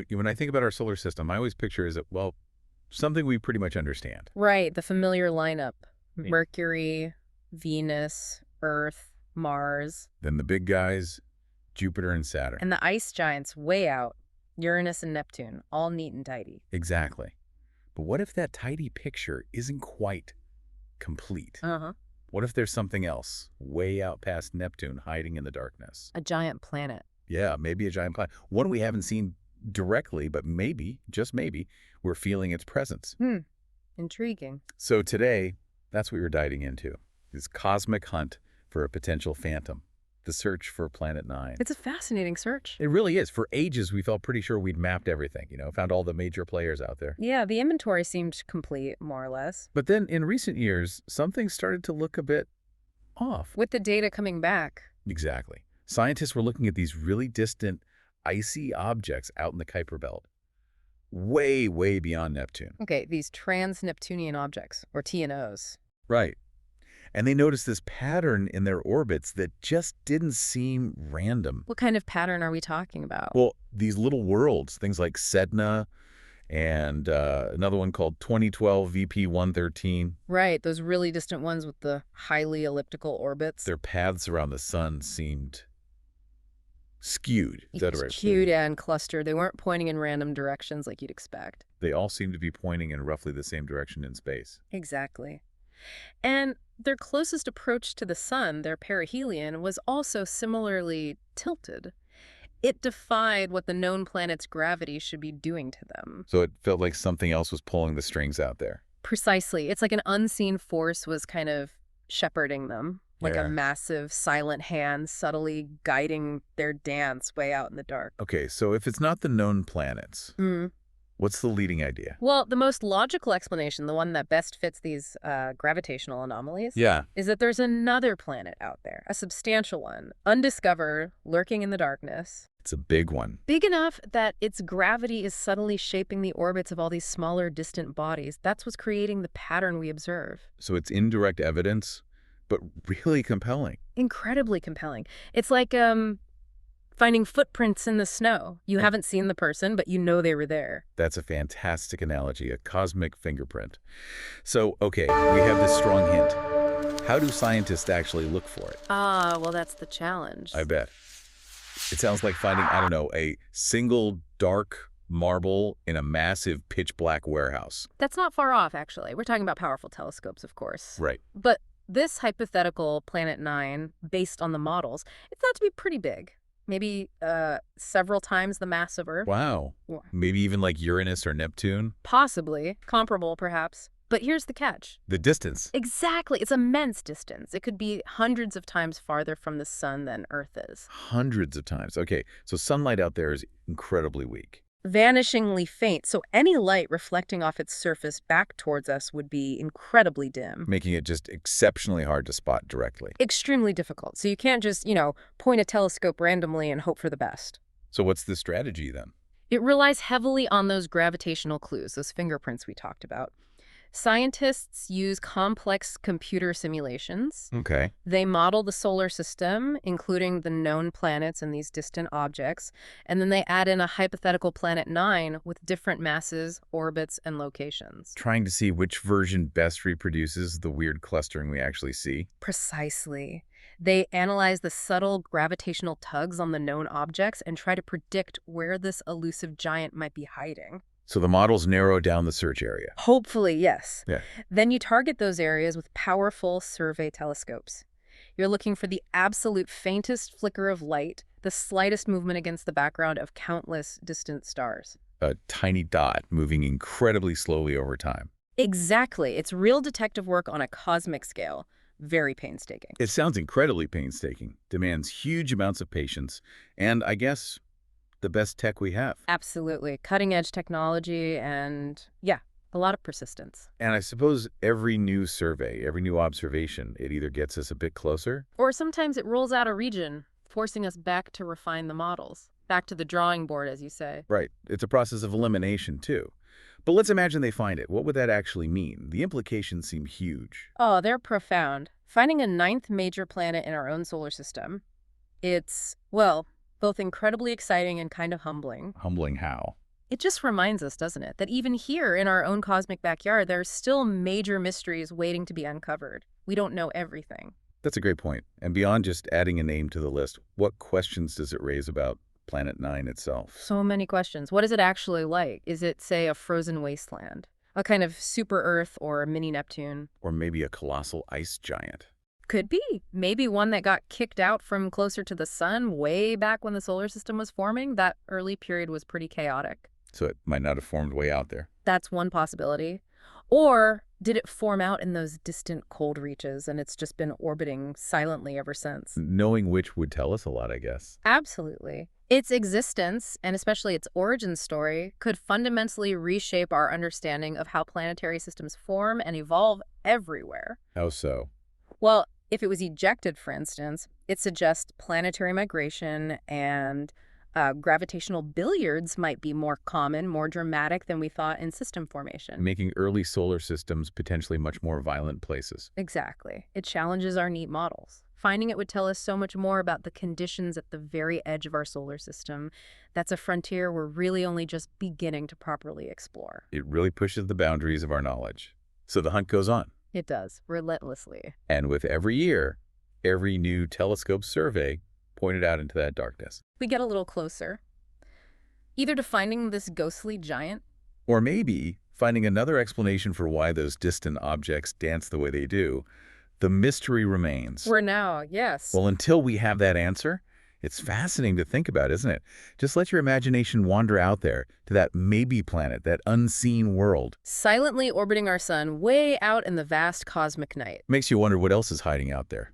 When I think about our solar system, I always picture as, well, something we pretty much understand. Right, the familiar lineup. Yeah. Mercury, Venus, Earth, Mars. Then the big guys, Jupiter and Saturn. And the ice giants way out, Uranus and Neptune, all neat and tidy. Exactly. But what if that tidy picture isn't quite complete? Uh-huh. What if there's something else way out past Neptune hiding in the darkness? A giant planet. Yeah, maybe a giant planet. One we haven't seen directly, but maybe, just maybe, we're feeling its presence. Intriguing. So today, that's what we're diving into, this cosmic hunt for a potential phantom, the search for Planet 9. It's a fascinating search. It really is. For ages, we felt pretty sure we'd mapped everything, found all the major players out there. Yeah, the inventory seemed complete, more or less. But then in recent years, something started to look a bit off. With the data coming back. Exactly. Scientists were looking at these really distant, icy objects out in the Kuiper Belt, way, way beyond Neptune. Okay, these trans-Neptunian objects, or TNOs. Right. And they noticed this pattern in their orbits that just didn't seem random. What kind of pattern are we talking about? Well, these little worlds, things like Sedna and another one called 2012 VP113. Right, those really distant ones with the highly elliptical orbits. Their paths around the sun seemed skewed. Is that right? Skewed and clustered. They weren't pointing in random directions like you'd expect. They all seem to be pointing in roughly the same direction in space. Exactly. And their closest approach to the sun, their perihelion, was also similarly tilted. It defied what the known planet's gravity should be doing to them. So it felt like something else was pulling the strings out there. Precisely. It's like an unseen force was kind of shepherding them, like a massive, silent hand subtly guiding their dance way out in the dark. Okay, so if it's not the known planets, what's the leading idea? Well, the most logical explanation, the one that best fits these gravitational anomalies, is that there's another planet out there, a substantial one, undiscovered, lurking in the darkness. It's a big one. Big enough that its gravity is subtly shaping the orbits of all these smaller, distant bodies. That's what's creating the pattern we observe. So it's indirect evidence, but really compelling. Incredibly compelling. It's like finding footprints in the snow. You haven't seen the person, but you know they were there. That's a fantastic analogy, a cosmic fingerprint. So, okay, we have this strong hint. How do scientists actually look for it? Well, that's the challenge. I bet. It sounds like finding, I don't know, a single dark marble in a massive pitch-black warehouse. That's not far off, actually. We're talking about powerful telescopes, of course. Right. But this hypothetical Planet 9, based on the models, it's thought to be pretty big. Maybe several times the mass of Earth. Wow. Maybe even like Uranus or Neptune? Possibly. Comparable, perhaps. But here's the catch. The distance. Exactly. It's immense distance. It could be hundreds of times farther from the sun than Earth is. Hundreds of times. Okay, so sunlight out there is incredibly weak. Vanishingly faint, so any light reflecting off its surface back towards us would be incredibly dim. Making it just exceptionally hard to spot directly. Extremely difficult. So you can't just, point a telescope randomly and hope for the best. So what's the strategy then? It relies heavily on those gravitational clues, those fingerprints we talked about. Scientists use complex computer simulations. Okay. They model the solar system, including the known planets and these distant objects, and then they add in a hypothetical Planet 9 with different masses, orbits, and locations. Trying to see which version best reproduces the weird clustering we actually see. Precisely. They analyze the subtle gravitational tugs on the known objects and try to predict where this elusive giant might be hiding. So the models narrow down the search area. Hopefully, yes. Yeah. Then you target those areas with powerful survey telescopes. You're looking for the absolute faintest flicker of light, the slightest movement against the background of countless distant stars. A tiny dot moving incredibly slowly over time. Exactly. It's real detective work on a cosmic scale. Very painstaking. It sounds incredibly painstaking, demands huge amounts of patience, and I guess the best tech we have. Absolutely. Cutting-edge technology and, a lot of persistence. And I suppose every new survey, every new observation, it either gets us a bit closer, or sometimes it rolls out a region, forcing us back to refine the models. Back to the drawing board, as you say. Right. It's a process of elimination, too. But let's imagine they find it. What would that actually mean? The implications seem huge. Oh, they're profound. Finding a 9th major planet in our own solar system, it's, both incredibly exciting and kind of humbling. Humbling how? It just reminds us, doesn't it, that even here in our own cosmic backyard, there are still major mysteries waiting to be uncovered. We don't know everything. That's a great point. And beyond just adding a name to the list, what questions does it raise about Planet 9 itself? So many questions. What is it actually like? Is it, say, a frozen wasteland? A kind of super Earth or a mini Neptune? Or maybe a colossal ice giant? Could be. Maybe one that got kicked out from closer to the sun way back when the solar system was forming. That early period was pretty chaotic. So it might not have formed way out there. That's one possibility. Or did it form out in those distant cold reaches and it's just been orbiting silently ever since? Knowing which would tell us a lot, I guess. Absolutely. Its existence, and especially its origin story, could fundamentally reshape our understanding of how planetary systems form and evolve everywhere. How so? Well, if it was ejected, for instance, it suggests planetary migration and gravitational billiards might be more common, more dramatic than we thought in system formation. Making early solar systems potentially much more violent places. Exactly. It challenges our neat models. Finding it would tell us so much more about the conditions at the very edge of our solar system. That's a frontier we're really only just beginning to properly explore. It really pushes the boundaries of our knowledge. So the hunt goes on. It does, relentlessly. And with every year, every new telescope survey pointed out into that darkness. We get a little closer, either to finding this ghostly giant, or maybe finding another explanation for why those distant objects dance the way they do. The mystery remains. We're now, yes. Well, until we have that answer, it's fascinating to think about, isn't it? Just let your imagination wander out there to that maybe planet, that unseen world. Silently orbiting our sun way out in the vast cosmic night. Makes you wonder what else is hiding out there.